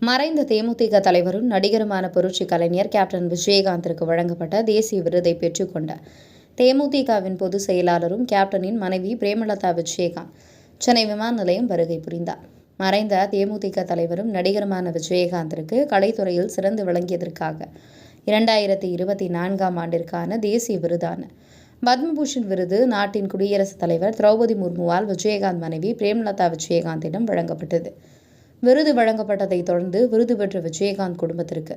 மறைந்த தேமுதிக தலைவரும் நடிகருமான புரட்சி கலைஞர் கேப்டன் விஜயகாந்திற்கு வழங்கப்பட்ட தேசிய விருதை பெற்றுக்கொண்ட தேமுதிகவின் பொதுச் செயலாளரும் கேப்டனின் மனைவி பிரேமலதா விஜயகாந்த் சென்னை விமான நிலையம் வருகை புரிந்தார். மறைந்த தேமுதிக தலைவரும் நடிகருமான விஜயகாந்திற்கு கலைத்துறையில் சிறந்து விளங்கியதற்காக 2024ஆம் ஆண்டிற்கான தேசிய விருதான பத்மபூஷன் விருது நாட்டின் குடியரசுத் தலைவர் திரௌபதி முர்முவால் விஜயகாந்த் மனைவி பிரேமலதா விஜயகாந்திடம் வழங்கப்பட்டது. விருது வழங்கப்பட்டதைத் தொடர்ந்து விருது பெற்ற விஜயகாந்த் குடும்பத்திற்கு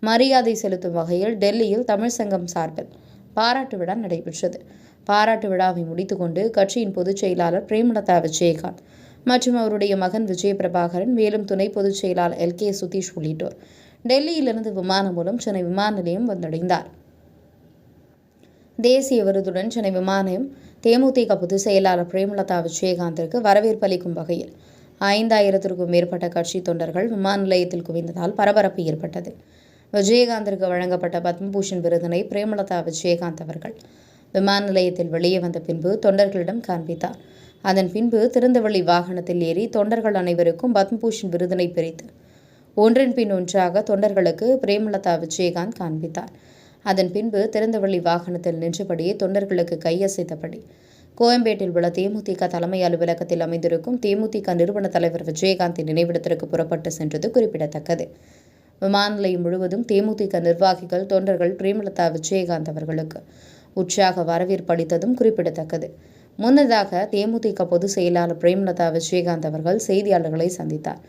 மரியாதை செலுத்தும் வகையில் டெல்லியில் தமிழ் சங்கம் சார்பில் பாராட்டு விழா நடைபெற்றது. பாராட்டு விழாவை முடித்துக்கொண்டு கட்சியின் பொதுச் செயலாளர் பிரேமலதா விஜயகாந்த் மற்றும் அவருடைய மகன் விஜய் பிரபாகரன், மேலும் துணை பொதுச் செயலாளர் LK சுதீஷ் உள்ளிட்டோர் டெல்லியிலிருந்து விமானம் மூலம் சென்னை விமான நிலையம் வந்தடைந்தார். தேசிய விருதுடன் சென்னை விமானம் தேமுதிக பொதுச் செயலாளர் பிரேமலதா விஜயகாந்திற்கு வரவேற்பு அளிக்கும் வகையில் 5000த்திற்கும் மேற்பட்ட கட்சி தொண்டர்கள் விமான நிலையத்தில் குவிந்ததால் பரபரப்பு ஏற்பட்டது. விஜயகாந்திற்கு வழங்கப்பட்ட பத்மபூஷன் விருதினை பிரேமலதா விஜயகாந்த் அவர்கள் விமான நிலையத்தில் வெளியே வந்த பின்பு தொண்டர்களிடம் காண்பித்தார். அதன் பின்பு திறந்தவெளி வாகனத்தில் ஏறி தொண்டர்கள் அனைவருக்கும் பத்மபூஷன் விருதினை பிரித்து ஒன்றின் பின் ஒன்றாக தொண்டர்களுக்கு பிரேமலதா விஜயகாந்த் காண்பித்தார். அதன் பின்பு திறந்தவெளி வாகனத்தில் நின்றபடியே தொண்டர்களுக்கு கையசைத்தபடி கோயம்பேட்டில் உள்ள தேமுதிக தலைமை அலுவலகத்தில் அமைந்திருக்கும் தேமுதிக நிறுவன தலைவர் விஜயகாந்தின் நினைவிடத்திற்கு புறப்பட்டு சென்றது குறிப்பிடத்தக்கது. விமான நிலையம் முழுவதும் தேமுதிக நிர்வாகிகள், தொண்டர்கள் பிரேமலதா விஜயகாந்த் அவர்களுக்கு உற்சாக வரவேற்பு அளித்ததும் குறிப்பிடத்தக்கது. முன்னதாக தேமுதிக பொதுச் செயலாளர் பிரேமலதா விஜயகாந்த் அவர்கள் செய்தியாளர்களை சந்தித்தார்.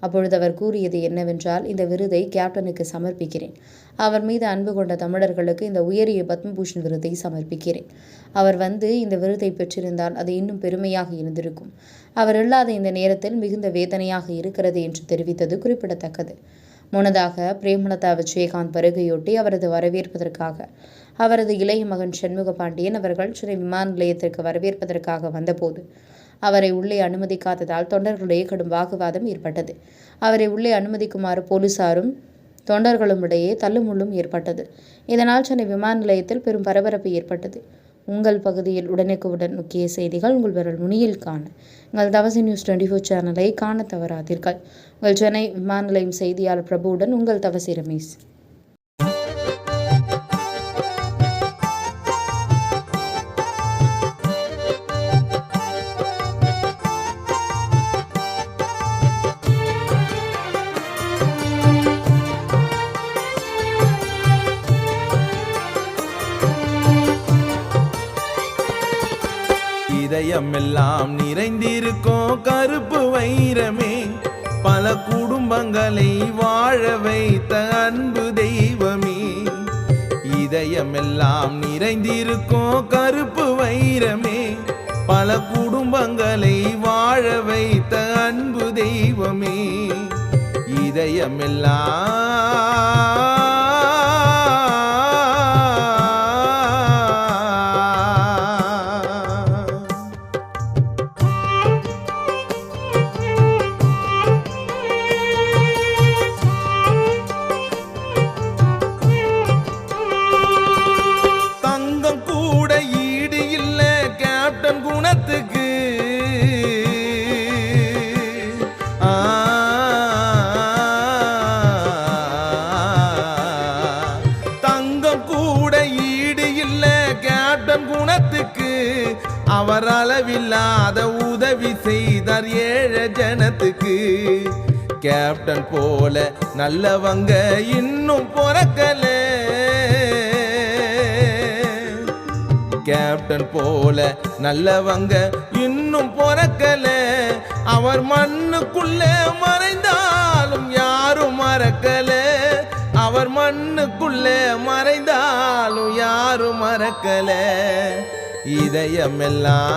அப்பொழுது அவர் கூறியது என்னவென்றால், இந்த விருதை கேப்டனுக்கு சமர்ப்பிக்கிறேன். அவர் மீது அன்பு கொண்ட தமிழர்களுக்கு இந்த உயரிய பத்மபூஷன் விருதை சமர்ப்பிக்கிறேன். அவர் வந்து இந்த விருதை பெற்றிருந்தால் அது இன்னும் பெருமையாக இருந்திருக்கும். அவர் இல்லாத இந்த நேரத்தில் மிகுந்த வேதனையாக இருக்கிறது என்று தெரிவித்தது குறிப்பிடத்தக்கது. முன்னதாக பிரேமலதா விஜயகாந்த் வருகையொட்டி அவரது வரவேற்பதற்காக அவரது இளைய மகன் சண்முக பாண்டியன் அவர்கள் சென்னை விமான நிலையத்திற்கு வரவேற்பதற்காக வந்தபோது அவரை உள்ளே அனுமதிக்காததால் தொண்டர்களிடையே கடும் வாக்குவாதம் ஏற்பட்டது. அவரை உள்ளே அனுமதிக்குமாறு போலீசாரும் தொண்டர்களும் இடையே தள்ளுமுள்ளும் ஏற்பட்டது. இதனால் சென்னை விமான நிலையத்தில் பெரும் பரபரப்பு ஏற்பட்டது. உங்கள் பகுதியில் உடனுக்குடன் முக்கிய செய்திகள் உங்கள் விரல் நுனியில் காண எங்கள் தவசி நியூஸ் 24 சேனலை காண தவறாதீர்கள். உங்கள் சென்னை விமான நிலையம் செய்தியாளர் பிரபுவுடன் உங்கள் தவசி ரமேஷ். இதயமெல்லாம் நிறைந்திருக்கும் கருப்பு வைரமே, பல குடும்பங்களை வாழ வைத்த அன்பு தெய்வமே. இதயமெல்லாம் நிறைந்திருக்கும் கருப்பு வைரமே, பல குடும்பங்களை வாழ வைத்த அன்பு தெய்வமே. இதயமெல்லாம் குணத்துக்கு தங்கம் கூட ஈடு இல்ல கேப்டன் குணத்துக்கு. அவர் அளவில்லாத உதவி செய்தார் ஏழை ஜனத்துக்கு. கேப்டன் போல நல்லவங்க இன்னும் பிறக்கல. கேப்டன் போல நல்லவங்க இன்னும் பிறக்கல. அவர் மண்ணுக்குள்ளே மறைந்தாலும் யாரும் மறக்கல. அவர் மண்ணுக்குள்ளே மறைந்தாலும் யாரும் மறக்கல. இதயமெல்லாம்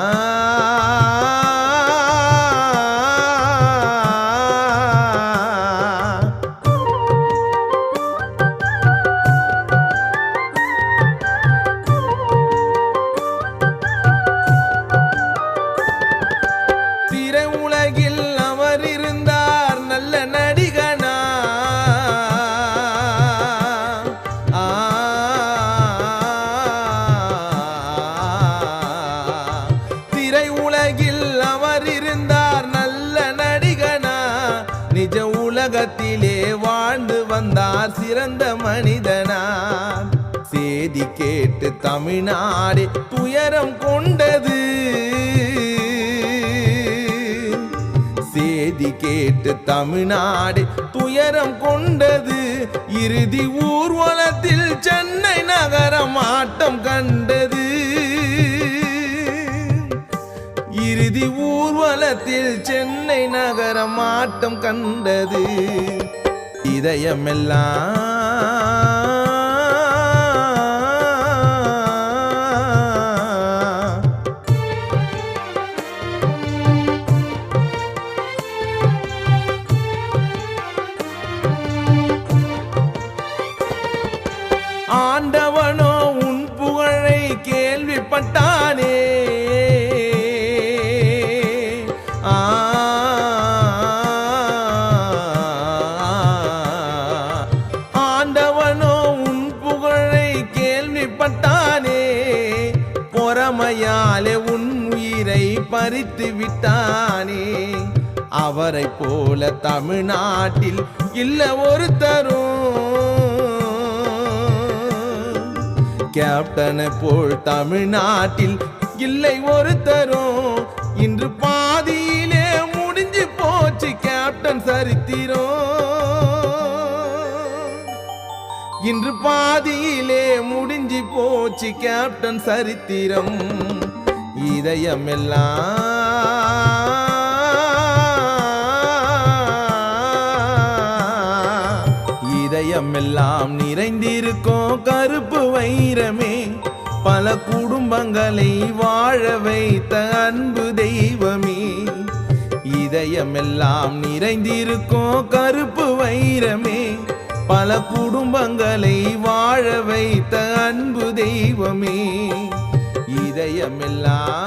உலகில் அவர் இருந்தார் நல்ல நடிகனா. திரை உலகில் யார் சிறந்த மனிதனார்? சேதி கேட்டு தமிழ்நாடு துயரம் கொண்டது. சேதி கேட்டு தமிழ்நாடு துயரம் கொண்டது. இறுதி ஊர்வலத்தில் சென்னை நகரம் ஆட்டம் கண்டது. இறுதி ஊர்வலத்தில் சென்னை நகரம் ஆட்டம் கண்டது. இதயமெல்லாம் ஆண்டவனோ உன் புகழை கேள்விப்பட்டானே. ஆண்டவனோ உன் புகழை கேள்விப்பட்டானே. பொறாமையாலே உன் உயிரை பறித்து விட்டானே. அவரை போல தமிழ்நாட்டில் இல்ல ஒருத்தரும். கேப்டனை போல் தமிழ்நாட்டில் இல்லை ஒருத்தரும். இன்று பாதியிலே முடிஞ்சு போச்சு கேப்டன் சரித்திரம். இன்று பாதியிலே முடிஞ்சு போச்சு கேப்டன் சரித்திரம். இதயமெல்லாம் நிறைந்திருக்கும் கருப்பு வைரமே. பல குடும்பங்களை வாழ வைத்த அன்பு தெய்வமே. இதயமெல்லாம் நிறைந்திருக்கும் கருப்பு வைரமே. பல குடும்பங்களை வாழ வைத்த அன்பு தெய்வமே. இதயமெல்லாம்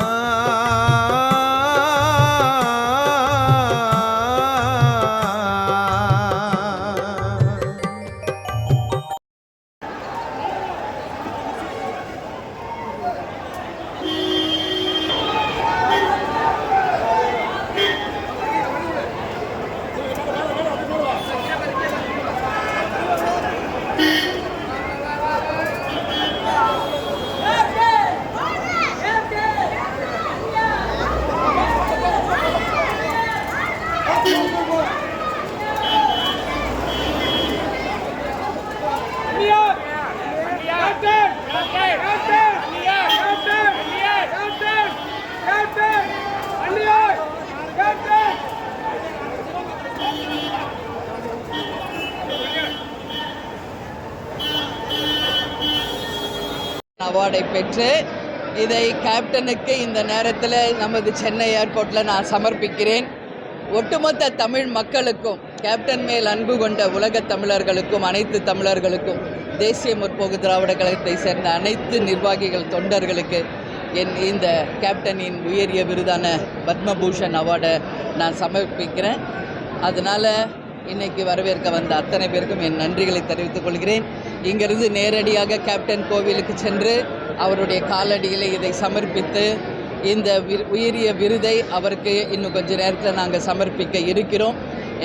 அவார்டை பெற்று இதை கேப்டனுக்கு இந்த நேரத்தில் நமது சென்னை ஏர்போர்ட்டில் நான் சமர்ப்பிக்கிறேன். ஒட்டுமொத்த தமிழ் மக்களுக்கும், கேப்டன் மேல் அன்பு கொண்ட உலகத் தமிழர்களுக்கும், அனைத்து தமிழர்களுக்கும், தேசிய முற்போக்கு திராவிட கழகத்தை சேர்ந்த அனைத்து நிர்வாகிகள் தொண்டர்களுக்கு இந்த கேப்டனின் உயரிய விருதான பத்மபூஷன் அவார்டை நான் சமர்ப்பிக்கிறேன். அதனால் இன்னைக்கு வரவேற்க வந்த அத்தனை பேருக்கும் என் நன்றிகளை தெரிவித்துக் கொள்கிறேன். இங்கிருந்து நேரடியாக கேப்டன் கோவிலுக்கு சென்று அவருடைய காலடியில் இதை சமர்ப்பித்து இந்த உயரிய விருதை அவருக்கு இன்னும் கொஞ்ச நேரத்தில் நாங்கள் சமர்ப்பிக்க இருக்கிறோம்.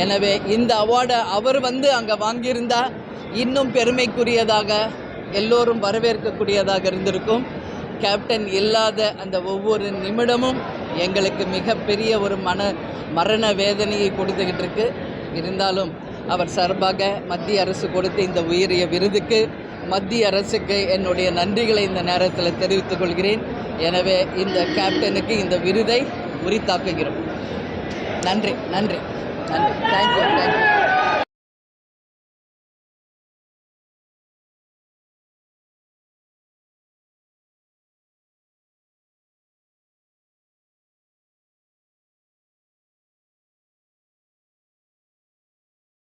எனவே இந்த அவார்டை அவர் அங்கே வாங்கியிருந்தால் இன்னும் பெருமைக்குரியதாக, எல்லோரும் வரவேற்கக்கூடியதாக இருந்திருக்கும். கேப்டன் இல்லாத அந்த ஒவ்வொரு நிமிடமும் எங்களுக்கு மிகப்பெரிய ஒரு மரண வேதனையை கொடுத்துக்கிட்டு இருக்கு. இருந்தாலும் அவர் சார்பாக மத்திய அரசு கொடுத்த இந்த உயரிய விருதுக்கு மத்திய அரசுக்கு என்னுடைய நன்றிகளை இந்த நேரத்தில் தெரிவித்துக் கொள்கிறேன். எனவே இந்த கேப்டனுக்கு இந்த விருதை உரித்தாக்குகிறோம். நன்றி நன்றி நன்றி. தேங்க்யூ.